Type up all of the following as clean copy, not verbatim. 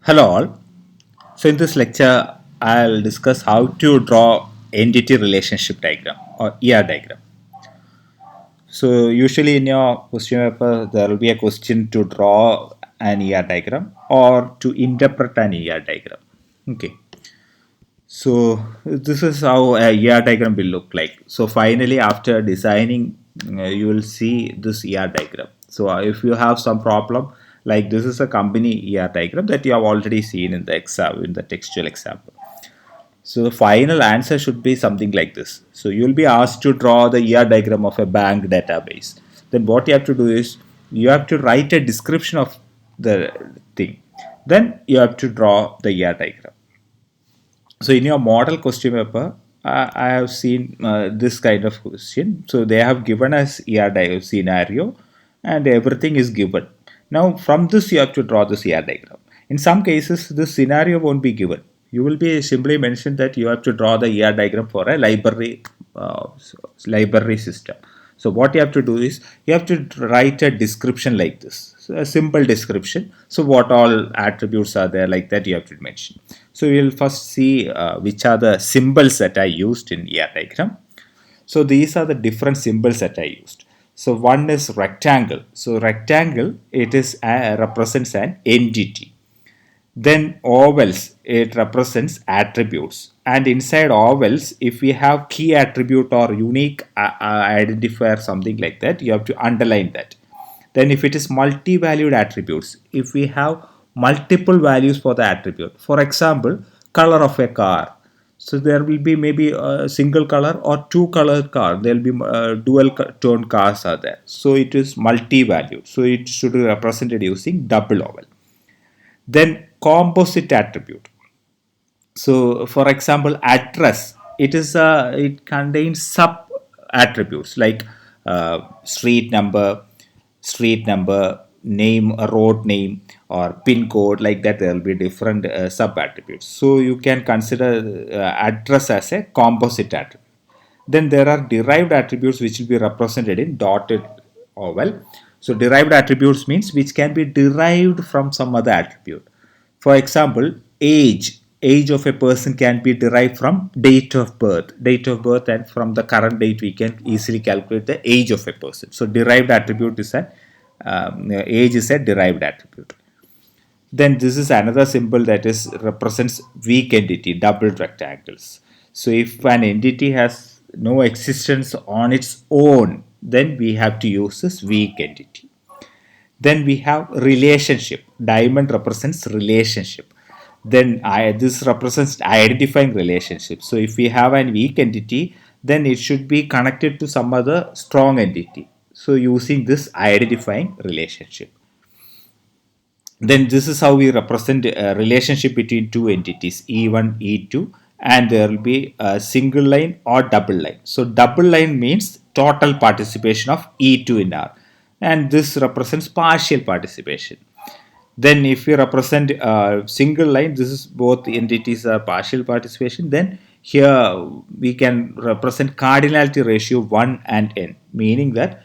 Hello all. So in this lecture, I'll discuss how to draw entity relationship diagram or ER diagram. So usually in your question paper, there will be a question to draw an ER diagram or to interpret an ER diagram. Okay. So this is how a ER diagram will look like. So finally, after designing, you will see this ER diagram. So if you have some problem, like this is a company ER diagram that you have already seen in the exam, in the textual example. So the final answer should be something like this. So you'll be asked to draw the ER diagram of a bank database. Then what you have to do is you have to write a description of the thing. Then you have to draw the ER diagram. So in your model question paper, I have seen this kind of question. So they have given us ER scenario and everything is given. Now from this you have to draw the ER diagram. In some cases, this scenario won't be given. You will be simply mentioned that you have to draw the ER diagram for a library system. So what you have to do is you have to write a description like this, so a simple description. So what all attributes are there, like that you have to mention. So we will first see which are the symbols that I used in ER diagram. So these are the different symbols that I used. So one is rectangle. So rectangle, it is represents an entity. Then ovals, it represents attributes. And inside ovals, if we have key attribute or unique identifier, something like that, you have to underline that. Then if it is multi-valued attributes, if we have multiple values for the attribute, for example, color of a car. So there will be maybe a single color or two color car. There will be dual tone cars are there. So it is multi-valued. So it should be represented using double oval. Then composite attribute. So for example, address, it contains sub attributes like street number, name, road name, or pin code, like that. There will be different sub attributes. So you can consider address as a composite attribute. Then there are derived attributes which will be represented in dotted oval. So derived attributes means which can be derived from some other attribute. For example, age of a person can be derived from date of birth. And from the current date we can easily calculate the age of a person. So derived attribute is age is a derived attribute. Then this is another symbol that is represents weak entity, double rectangles. So if an entity has no existence on its own, then we have to use this weak entity. Then we have relationship. Diamond represents relationship. Then this represents identifying relationship. So if we have an weak entity, then it should be connected to some other strong entity. So using this identifying relationship. Then this is how we represent a relationship between two entities, E1, E2, and there will be a single line or double line. So double line means total participation of E2 in R, and this represents partial participation. Then if we represent a single line, this is both entities are partial participation. Then here we can represent cardinality ratio 1 and n, meaning that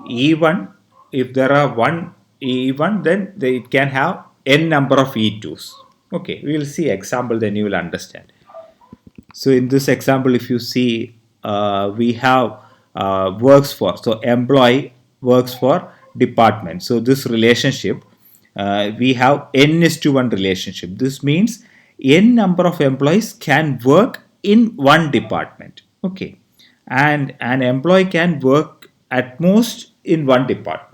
E1, if there are one E1, then it can have n number of E2s. Okay, we will see example, then you will understand. So in this example, if you see, we have works for. So employee works for department. So this relationship, we have n is to 1 relationship. This means n number of employees can work in one department. Okay, and an employee can work at most in one department.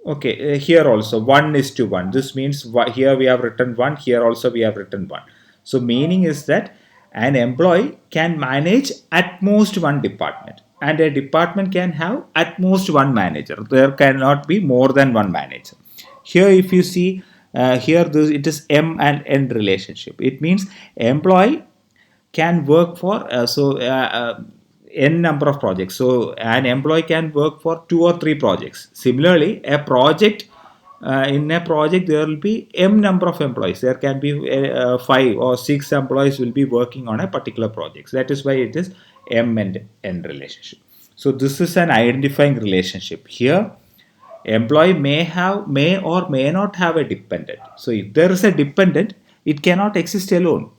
Okay, here also 1 is to 1. This means here we have written 1, here also we have written 1. So meaning is that an employee can manage at most one department, and a department can have at most one manager. There cannot be more than one manager. Here if you see, it is M and N relationship. It means employee can work for n number of projects. So an employee can work for 2 or 3 projects. Similarly, a project, in a project there will be m number of employees. There can be 5 or 6 employees will be working on a particular project. That is why it is m and n relationship. So this is an identifying relationship. Here employee may or may not have a dependent. So if there is a dependent, it cannot exist alone,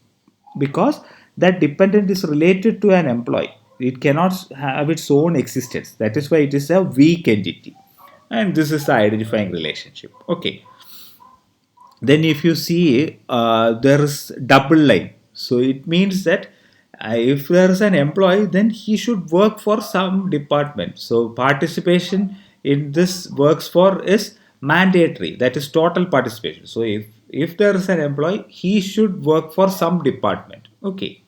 because that dependent is related to an employee. It cannot have its own existence. That is why it is a weak entity. And this is the identifying relationship. Okay. Then if you see there is double line, so it means that if there is an employee, then he should work for some department. So participation in this works for is mandatory, that is total participation. So if there is an employee, he should work for some department. Okay,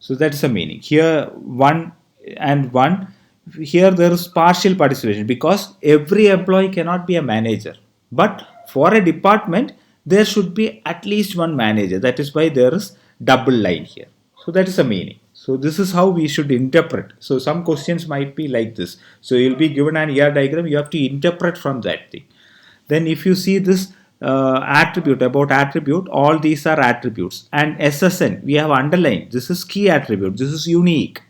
so that's the meaning here. One and one, here there is partial participation, because every employee cannot be a manager, but for a department there should be at least one manager. That is why there is double line here. So that is the meaning. So this is how we should interpret. So some questions might be like this. So you'll be given an ER diagram, you have to interpret from that thing. Then if you see this attribute, about attribute, all these are attributes. And SSN, we have underlined, this is key attribute, this is unique.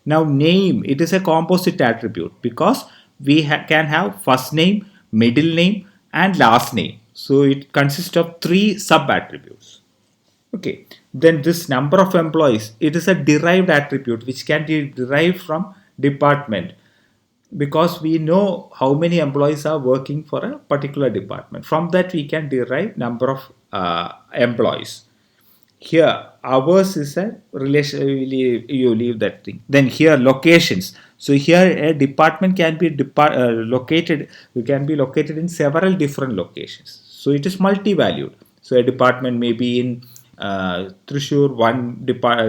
Now name, it is a composite attribute, because we can have first name, middle name and last name. So it consists of three sub attributes. Okay, then this number of employees, it is a derived attribute which can be derived from department, because we know how many employees are working for a particular department. From that we can derive number of employees. Here hours is a relation, you leave that thing. Then here locations, so here a department can be located, you can be located in several different locations, so it is multi-valued. So a department may be in Thrissur,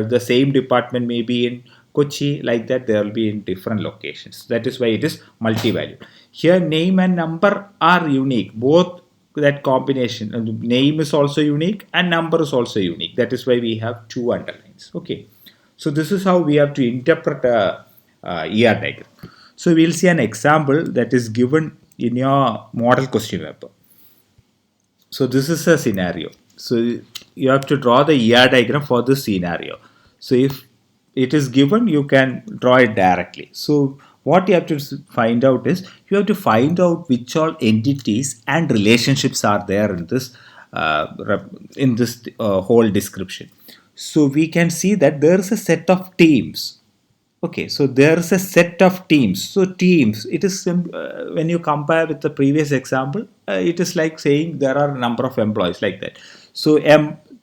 the same department may be in Kochi, like that there will be in different locations. That is why it is multi-valued. Here name and number are unique, both. That combination, name is also unique and number is also unique. That is why we have two underlines. Okay, so this is how we have to interpret a ER diagram. So we'll see an example that is given in your model question paper. So this is a scenario. So you have to draw the ER diagram for this scenario. So if it is given, you can draw it directly. So what you have to find out is, you have to find out which all entities and relationships are there in this whole description. So we can see that there is a set of teams. Okay, so there is a set of teams. So teams, it is when you compare with the previous example, it is like saying there are a number of employees, like that. So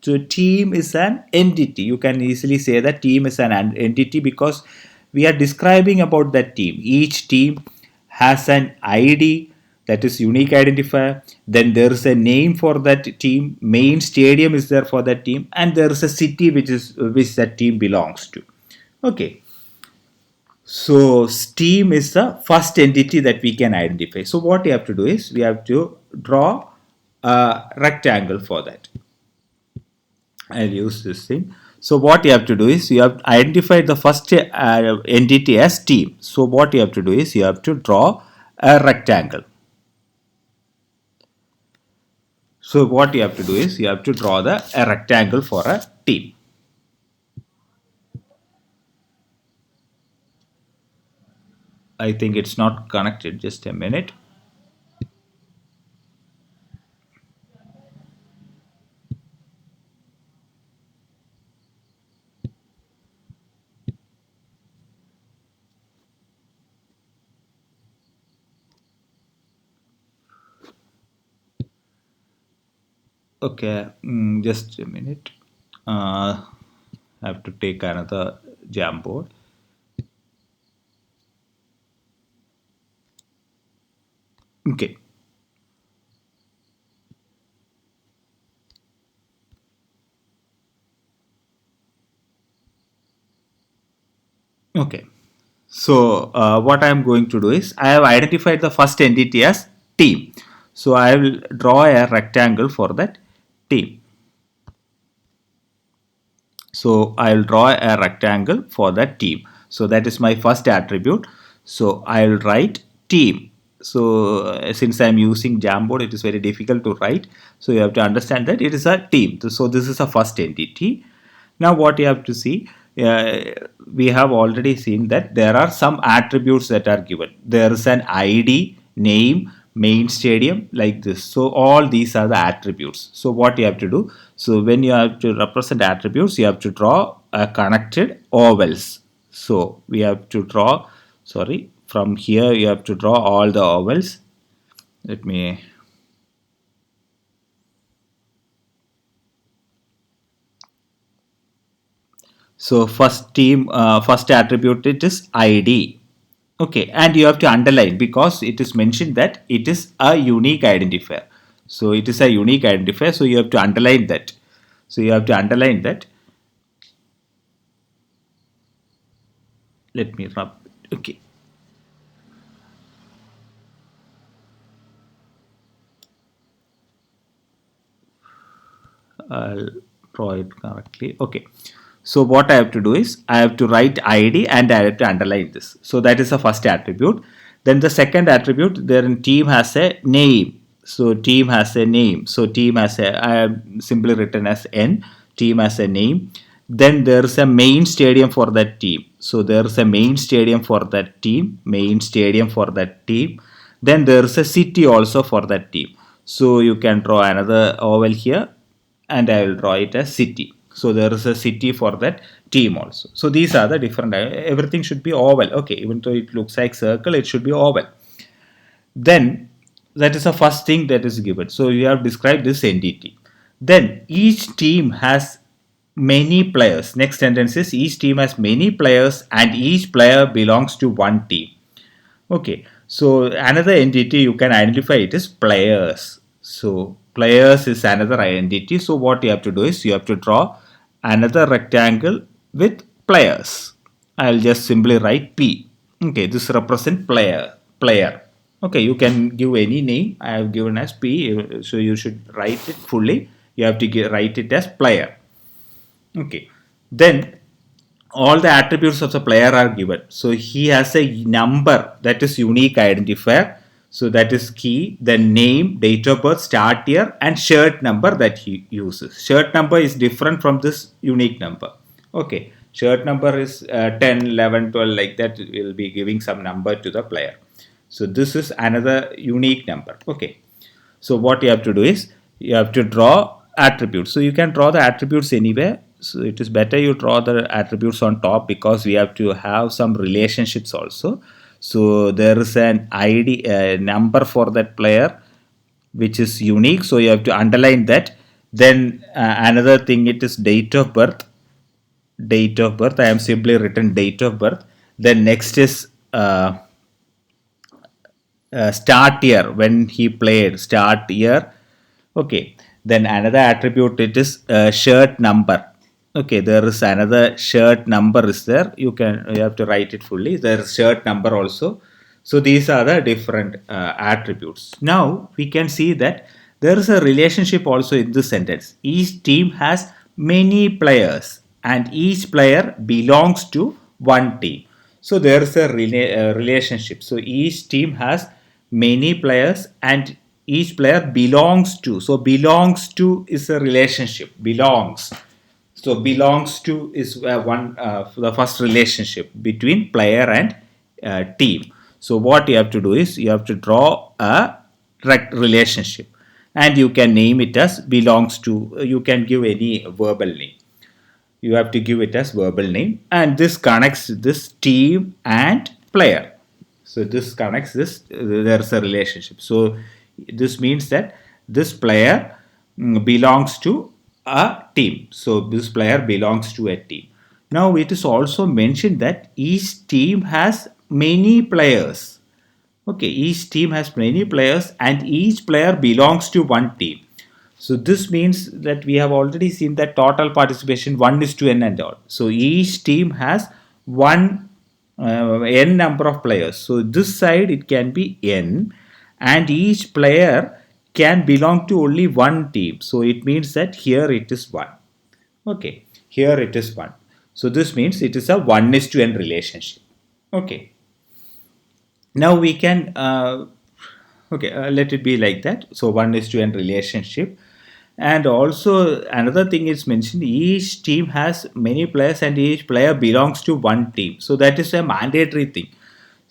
so team is an entity. You can easily say that team is an entity, because we are describing about that team. Each team has an ID, that is unique identifier. Then there is a name for that team. Main stadium is there for that team, and there is a city which that team belongs to. Okay. So team is the first entity that we can identify. So what you have to do is, we have to draw a rectangle for that. I'll use this thing. So what you have to do is, you have identified the first entity as team. So what you have to do is, you have to draw a rectangle. So what you have to do is, you have to draw a rectangle for a team. I think it's not connected. Just a minute. Okay, just a minute. I have to take another Jamboard. Okay. Okay. So what I am going to do is, I have identified the first entity as team. So I will draw a rectangle for that team. So I will draw a rectangle for that team. So that is my first attribute. So I will write team. So since I am using Jamboard, it is very difficult to write. So you have to understand that it is a team. So this is a first entity. Now what you have to see, we have already seen that there are some attributes that are given. There is an ID, name, main stadium, like this. So all these are the attributes. So what you have to do, so when you have to represent attributes, you have to draw a connected ovals. So we have to draw, sorry, from here you have to draw all the ovals. Let me, so first team, first attribute, it is ID. Okay, and you have to underline because it is mentioned that it is a unique identifier. So it is a unique identifier, so you have to underline that. So you have to underline that. Let me rub. Okay. I'll draw it correctly. Okay. So what I have to do is I have to write ID and I have to underline this. So that is the first attribute. Then the second attribute, then team has a name. So team has a name. So team has a, I have simply written as N. Team has a name. Then there is a main stadium for that team. So there is a main stadium for that team. Main stadium for that team. Then there is a city also for that team. So you can draw another oval here and I will draw it as city. So there is a city for that team also. So these are the different, everything should be oval. Okay, even though it looks like circle, it should be oval. Then that is the first thing that is given. So you have described this entity. Then each team has many players. Next sentence is each team has many players and each player belongs to one team. Okay, so another entity you can identify it is players. So players is another entity. So what you have to do is you have to draw another rectangle with players. I'll just simply write P. Okay, this represent player. Okay, you can give any name. I have given as P. So you should write it fully. You have to write it as player. Okay, then all the attributes of the player are given. So he has a number that is unique identifier. So that is key, the name, date of birth, start year, and shirt number that he uses. Shirt number is different from this unique number. Okay, shirt number is 10, 11, 12, like that. Will be giving some number to the player. So this is another unique number. Okay, so what you have to do is you have to draw attributes. So you can draw the attributes anywhere. So it is better you draw the attributes on top because we have to have some relationships also. So there is an ID number for that player which is unique. So you have to underline that. Then another thing, it is date of birth. Date of birth. I am simply written date of birth. Then next is start year, when he played, start year. Okay, then another attribute, it is shirt number. Okay, there is another shirt number is there. You have to write it fully. There is shirt number also. So these are the different attributes. Now we can see that there is a relationship also in this sentence. Each team has many players and each player belongs to one team. So there is a relationship. So each team has many players and each player belongs to. So belongs to is a relationship. Belongs. So belongs to is the first relationship between player and team. So what you have to do is you have to draw a relationship and you can name it as belongs to. You can give any verbal name. You have to give it as verbal name, and this connects this team and player. So this connects this. There's a relationship. So this means that this player belongs to a team. So this player belongs to a team. Now it is also mentioned that each team has many players. Okay, each team has many players and each player belongs to one team. So this means that we have already seen that total participation 1 is to n and all. So each team has one n number of players. So this side it can be n and each player can belong to only one team. So it means that here it is 1. Okay, here it is 1. So this means it is a 1 is to n relationship. Okay. Now we can let it be like that. So 1 is to n relationship. And also another thing is mentioned, each team has many players and each player belongs to one team. So that is a mandatory thing.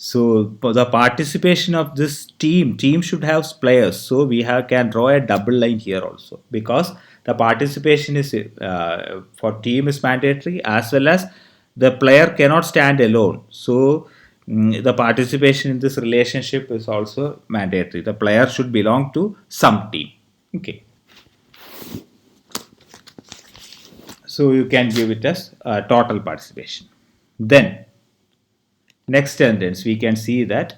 So for the participation of this team should have players. So we have can draw a double line here also, because the participation is for team is mandatory, as well as the player cannot stand alone. So the participation in this relationship is also mandatory. The player should belong to some team. Okay. So you can give it as total participation. Then next sentence, we can see that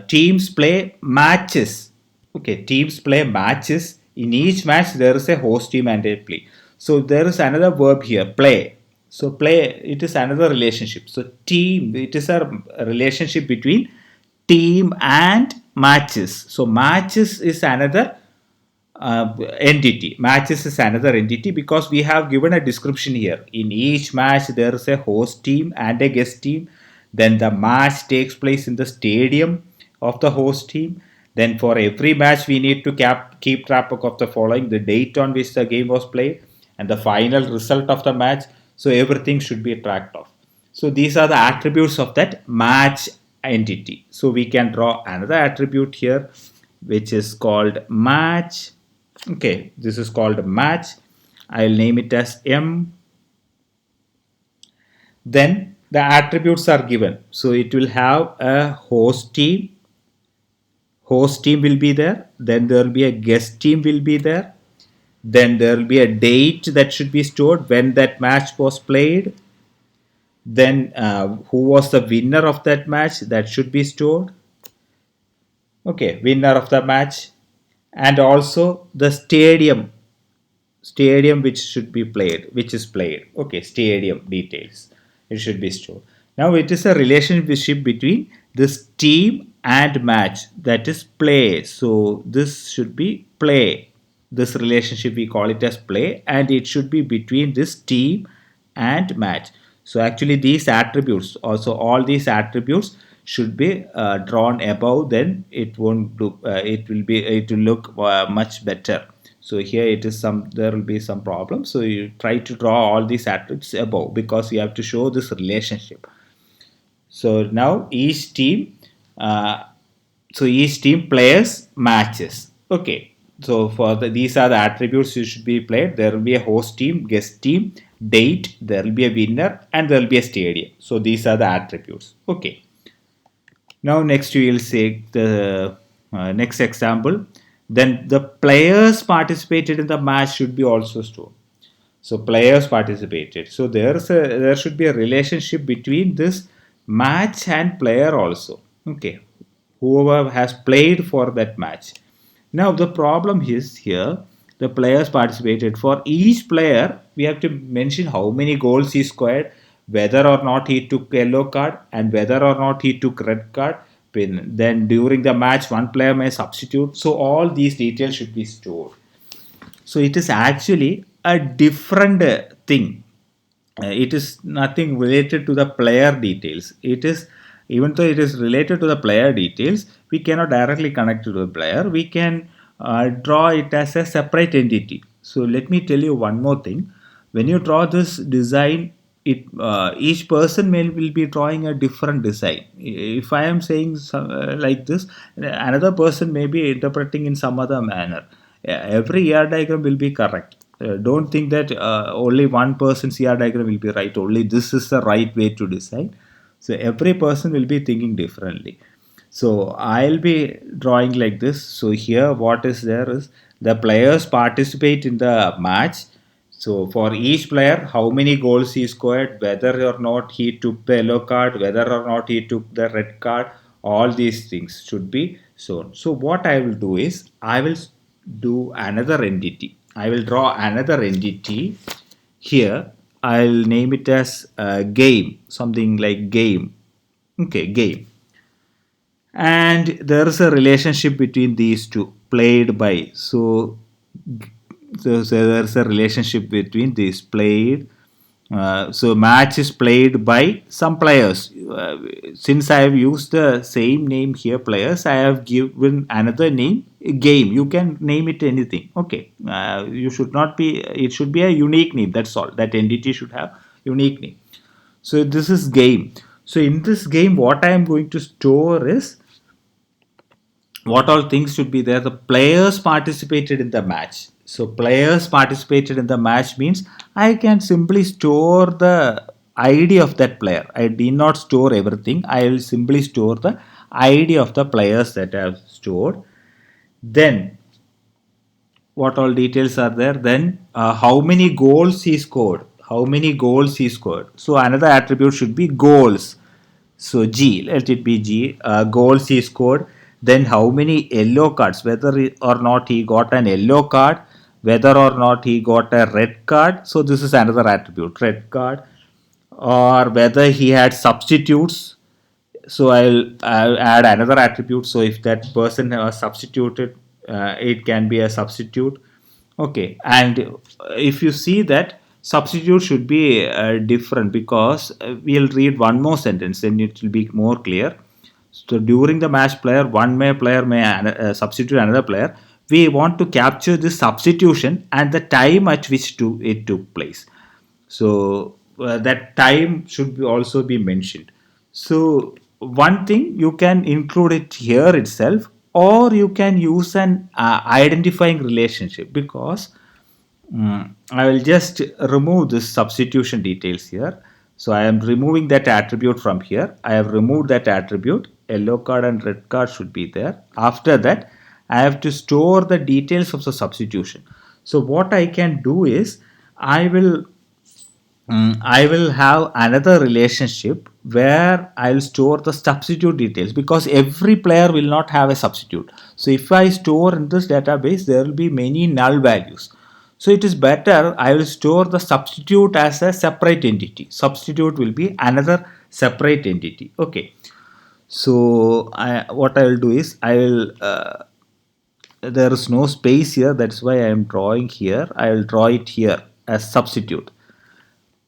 teams play matches. Okay, teams play matches. In each match, there is a host team and a play. So there is another verb here, play. So play, it is another relationship. So team, it is a relationship between team and matches. So matches is another entity. Matches is another entity, because we have given a description here. In each match, there is a host team and a guest team. Then the match takes place in the stadium of the host team. Then for every match, we need to keep track of the following: the date on which the game was played and the final result of the match. So everything should be tracked of. So these are the attributes of that match entity. So we can draw another attribute here, which is called match. Okay, this is called match. I'll name it as M. Then the attributes are given. So it will have a host team. Host team will be there. Then there will be a guest team will be there. Then there will be a date that should be stored when that match was played. Then who was the winner of that match, that should be stored. Okay, winner of the match. And also the stadium which should be played, which is played. Okay, stadium details, it should be stored. Now it is a relationship between this team and match, that is play. So this should be play. This relationship we call it as play, and it should be between this team and match. So actually these attributes, also all these attributes should be drawn above, then it won't look it will look much better. So here it is some, there will be some problem. So you try to draw all these attributes above, because you have to show this relationship. So now each team plays matches. Okay, so for these are the attributes you should be played. There will be a host team, guest team, date, there will be a winner, and there will be a stadium. So these are the attributes. Okay, now next we will say the next example. Then the players participated in the match should be also stored. So players participated. So there should be a relationship between this match and player also. Okay, whoever has played for that match. Now the problem is here, the players participated. For each player, we have to mention how many goals he scored, whether or not he took yellow card, and whether or not he took red card. Then during the match, one player may substitute. So all these details should be stored. So it is actually a different thing. It is nothing related to the player details. It is, even though it is related to the player details, we cannot directly connect it to the player. We can draw it as a separate entity. So let me tell you one more thing. When you draw this design, each person will be drawing a different design. If I am saying like this, another person may be interpreting in some other manner. Every ER diagram will be correct. Don't think that only one person's ER diagram will be right. Only this is the right way to design. So every person will be thinking differently. So I'll be drawing like this. So here what is there is the players participate in the match. So for each player, how many goals he scored, whether or not he took the yellow card, whether or not he took the red card, all these things should be shown. So what I will do is, I will do another entity. I will draw another entity here. I'll name it as game, something like game. Okay, game. And there is a relationship between these two, played by. So there's a relationship between these, played. So match is played by some players. Since I have used the same name here, players, I have given another name, game. You can name it anything. Okay, you should not be. It should be a unique name. That's all. That entity should have unique name. So this is game. So in this game, what I am going to store is what all things should be there. The players participated in the match. So players participated in the match means I can simply store the ID of that player. I did not store everything. I will simply store the ID of the players that I have stored. Then what all details are there? Then how many goals he scored. How many goals he scored. So another attribute should be goals. So G, let it be G, goals he scored. Then how many yellow cards, whether or not he got an yellow card, whether or not he got a red card. So this is another attribute, red card, or whether he had substitutes. So I'll add another attribute. So if that person was substituted, it can be a substitute. Okay, and if you see that substitute should be different, because we'll read one more sentence, then it will be more clear. So during the match, player may substitute another player. We want to capture this substitution and the time at which it took place. So that time should also be mentioned. So one thing, you can include it here itself, or you can use an identifying relationship, because I will just remove this substitution details here. So I am removing that attribute from here. I have removed that attribute. Yellow card and red card should be there. After that, I have to store the details of the substitution. So what I can do is I will have another relationship where I'll store the substitute details, because every player will not have a substitute. So if I store in this database, there will be many null values. So it is better I will store the substitute as a separate entity. Substitute will be another separate entity. Okay. So what I will do is there is no space here. That's why I am drawing here. I will draw it here as substitute.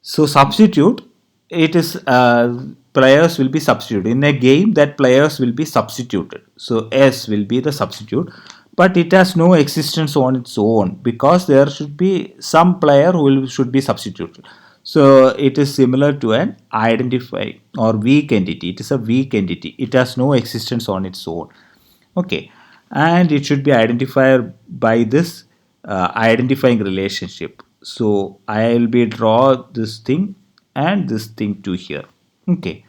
So substitute, it is players will be substituted in a game, that players will be substituted. So S will be the substitute, but it has no existence on its own, because there should be some player should be substituted. So it is similar to an identify or weak entity. It is a weak entity. It has no existence on its own. Okay, and it should be identified by this identifying relationship. So I'll be draw this thing and this thing to here. Okay,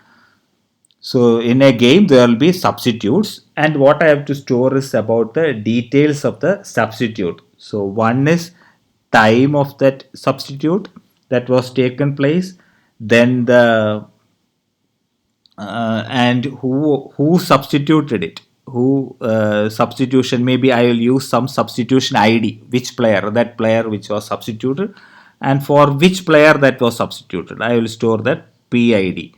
so in a game there will be substitutes, and what I have to store is about the details of the substitute. So one is time of that substitute that was taken place, then the and who substituted it, who substitution, maybe I will use some substitution ID, which player, that player which was substituted, and for which player that was substituted I will store that PID.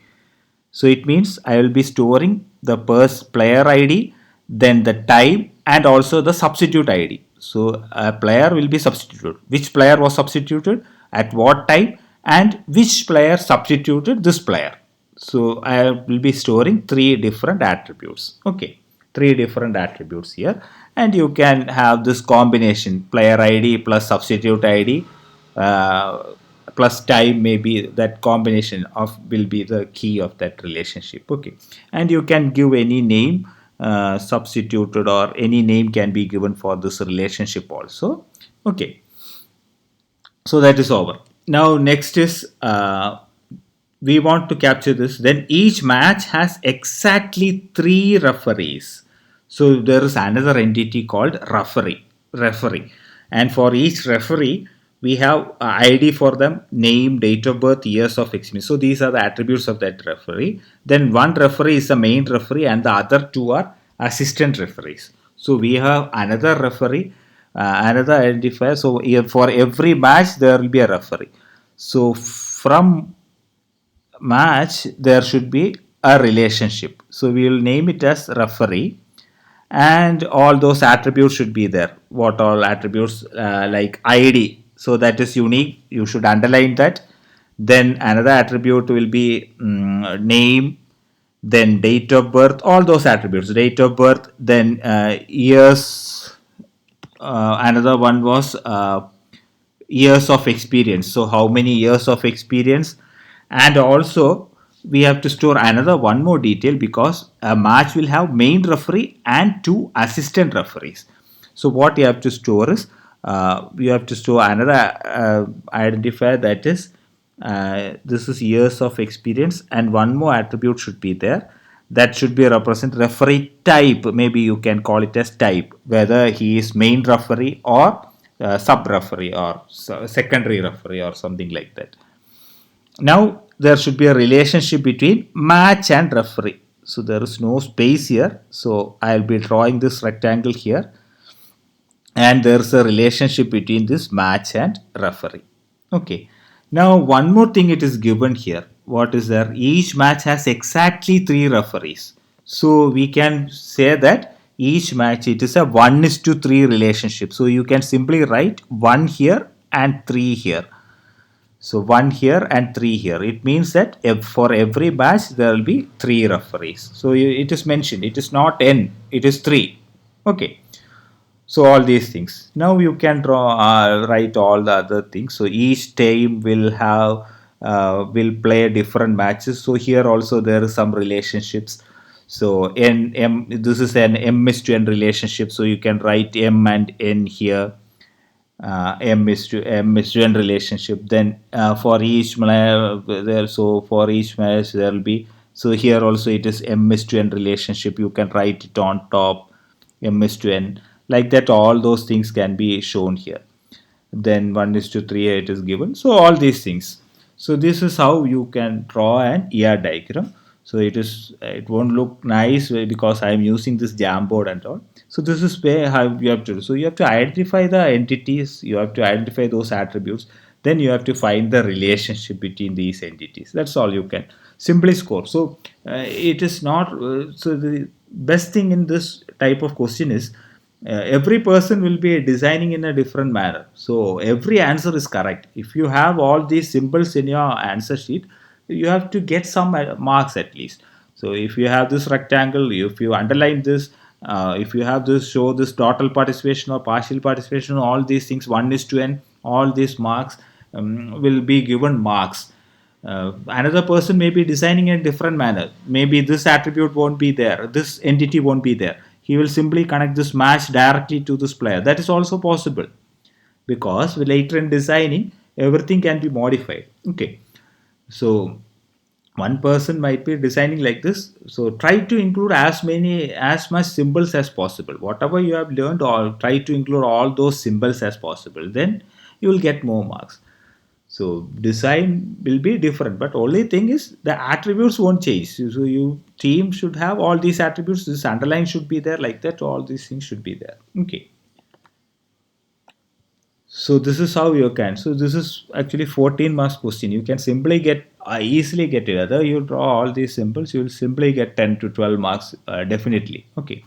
So it means I will be storing the first player ID, then the time, and also the substitute ID. So a player will be substituted, which player was substituted at what time, and which player substituted this player. So I will be storing three different attributes. Okay, three different attributes here, and you can have this combination, player ID plus substitute ID plus time, maybe that combination of will be the key of that relationship. Okay, and you can give any name substituted, or any name can be given for this relationship also. Okay, so that is over. Now next is we want to capture this. Then each match has exactly three referees. So there is another entity called referee, and for each referee we have ID for them, name, date of birth, years of experience. So these are the attributes of that referee. Then one referee is the main referee, and the other two are assistant referees. So we have another referee, another identifier. So for every match there will be a referee. So from match there should be a relationship. So we will name it as referee, and all those attributes should be there. What all attributes? Like ID, so that is unique, you should underline that. Then another attribute will be name, then date of birth, all those attributes, date of birth, then years. Another one was years of experience, so how many years of experience, and also we have to store another one more detail, because a match will have main referee and two assistant referees. So what you have to store is, you have to store another identifier, that is, this is years of experience, and one more attribute should be there, that should be represent referee type. Maybe you can call it as type, whether he is main referee or sub referee or secondary referee or something like that. Now there should be a relationship between match and referee. So there is no space here. So I'll be drawing this rectangle here, and there's a relationship between this match and referee. Okay. Now one more thing it is given here. What is there? Each match has exactly three referees. So we can say that each match, it is a 1:3 relationship. So you can simply write 1 here and 3 here. So 1 here and 3 here. It means that for every match there will be 3 referees. So it is mentioned. It is not n. It is 3. Okay. So all these things. Now you can write all the other things. So each team will have will play different matches. So here also there is some relationships. So this is an m is to n relationship. So you can write m and n here. M is to n relationship. Then for each there, so for each match there will be, so here also it is m is to n relationship. You can write it on top, m is to n, like that. All those things can be shown here. Then 1:3 it is given. So all these things. So this is how you can draw an ER diagram. So it won't look nice because I am using this Jamboard and all. So this is where how you have to do. So you have to identify the entities, you have to identify those attributes, then you have to find the relationship between these entities. That's all you can simply score. So it is not, so the best thing in this type of question is, every person will be designing in a different manner. So every answer is correct. If you have all these symbols in your answer sheet, you have to get some marks at least. So if you have this rectangle, if you underline this, if you have this, show this total participation or partial participation, all these things, 1:n, all these marks will be given marks. Another person may be designing in a different manner. Maybe this attribute won't be there, this entity won't be there. He will simply connect this match directly to this player. That is also possible, because later in designing, everything can be modified. Okay. So one person might be designing like this. So try to include as much symbols as possible. Whatever you have learned, or try to include all those symbols as possible. Then you will get more marks. So design will be different, but only thing is the attributes won't change. So you team should have all these attributes. This underline should be there, like that. All these things should be there. Okay. So this is how you can. So this is actually 14 marks question. You can simply get easily get it. Whether you draw all these symbols, you will simply get 10 to 12 marks definitely. Okay.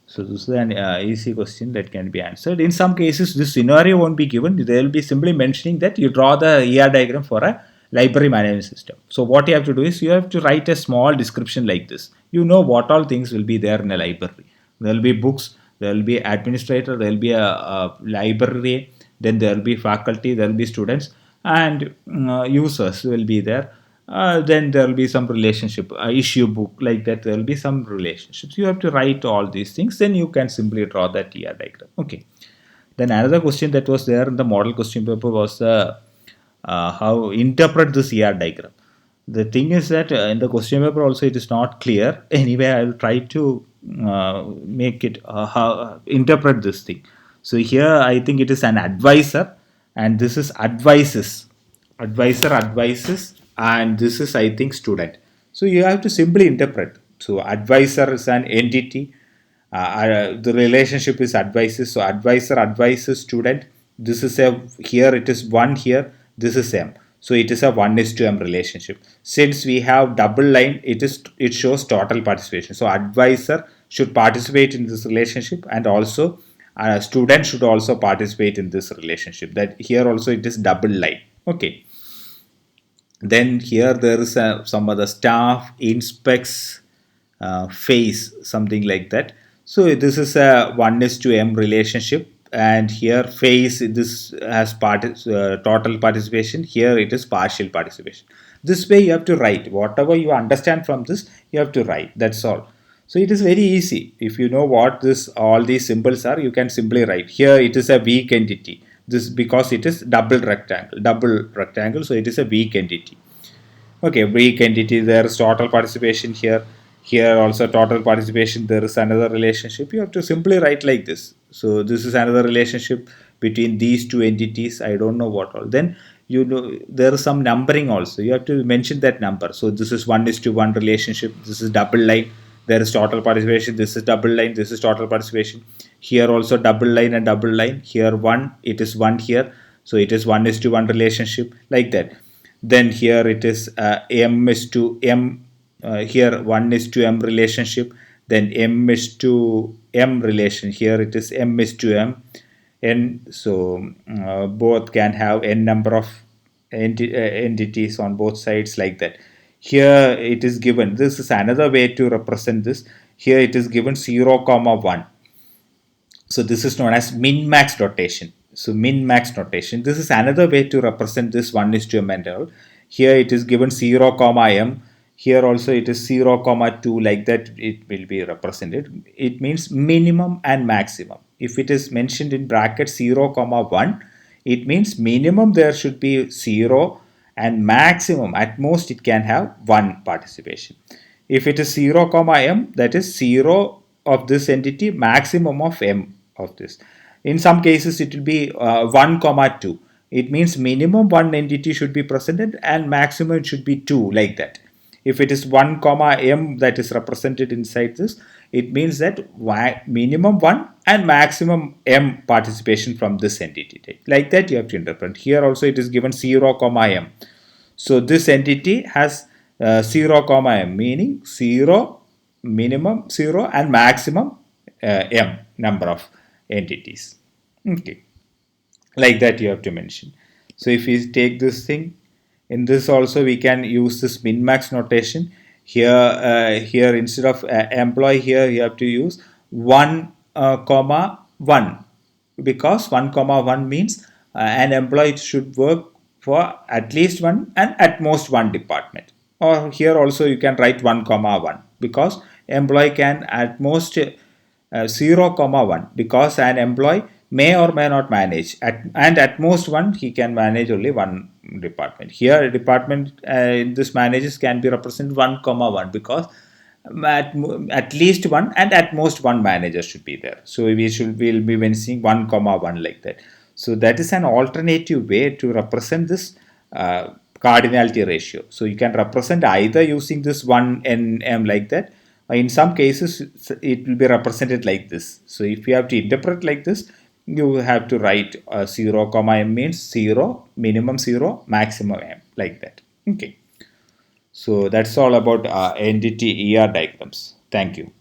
So this is an easy question that can be answered. In some cases, this scenario won't be given. They will be simply mentioning that you draw the ER diagram for a library management system. So what you have to do is you have to write a small description like this. You know what all things will be there in a library. There will be books, there will be administrator, there will be a library, then there will be faculty, there will be students, and users will be there. Then there will be some relationship, issue book, like that. There will be some relationships. You have to write all these things, then you can simply draw that ER diagram. Okay. Then another question that was there in the model question paper was how interpret this ER diagram. The thing is that in the question paper also it is not clear. Anyway, I will try to make it how interpret this thing. So here I think it is an advisor, and this is advises. Advisor advises, and this is I think student. So you have to simply interpret. So advisor is an entity. The relationship is advices. So advisor advises student. This is a, here it is 1 here. This is m. So it is a 1:m relationship. Since we have double line, it shows total participation. So advisor should participate in this relationship, and also student should also participate in this relationship. That here also it is double line. Okay. Then here there is some other staff inspects phase, something like that. So this is a 1:m relationship. and here phase, this has total participation, here it is partial participation. This way you have to write whatever you understand from this, you have to write, that's all. So it is very easy. If you know what this all these symbols are, you can simply write. Here it is a weak entity, this because it is double rectangle, so it is a weak entity. Okay, weak entity, there is total participation here. Here also total participation, there is another relationship. You have to simply write like this. So this is another relationship between these two entities. I don't know what all. Then you know there is some numbering also. You have to mention that number. So this is 1:1 relationship. This is double line. There is total participation. This is double line. This is total participation. Here also double line and double line. Here one. It is one here. So it is 1:1 relationship, like that. Then here it is m is to m, here 1 is to m relationship, then m is to m relation, here it is m is to m n. So both can have n number of entities on both sides, like that. Here it is given, this is another way to represent this. Here it is given 0 comma 1. So this is known as min-max notation. So min-max notation. This is another way to represent this 1 is to m and all. Here it is given 0 comma m. Here also it is 0 comma 2, like that it will be represented. It means minimum and maximum. If it is mentioned in bracket 0 comma 1, it means minimum there should be 0 and maximum at most it can have 1 participation. If it is 0 comma m, that is 0 of this entity, maximum of m of this. In some cases it will be 1 comma 2. It means minimum one entity should be presented and maximum it should be 2, like that. If it is 1 comma m that is represented inside this, it means that minimum 1 and maximum m participation from this entity type. Like that you have to interpret. Here also it is given 0 comma m. So this entity has 0 comma m, meaning 0, minimum 0 and maximum m number of entities. Okay, like that you have to mention. So if we take this thing, in this also we can use this min-max notation. Here instead of employee, here you have to use 1 comma 1, because 1 comma 1 means an employee should work for at least one and at most one department. Or here also you can write 1 comma 1, because employee can at most 0 comma 1, because an employee may or may not manage and at most one he can manage only one department. Here department in this managers can be represented 1 comma 1, because at least one and at most one manager should be there. So we'll be mentioning 1 comma 1, like that. So that is an alternative way to represent this cardinality ratio. So you can represent either using this 1 n m, like that. In some cases it will be represented like this. So if you have to interpret like this, you have to write 0 comma m means 0, minimum 0, maximum m, like that. Okay. So that's all about entity ER diagrams. Thank you.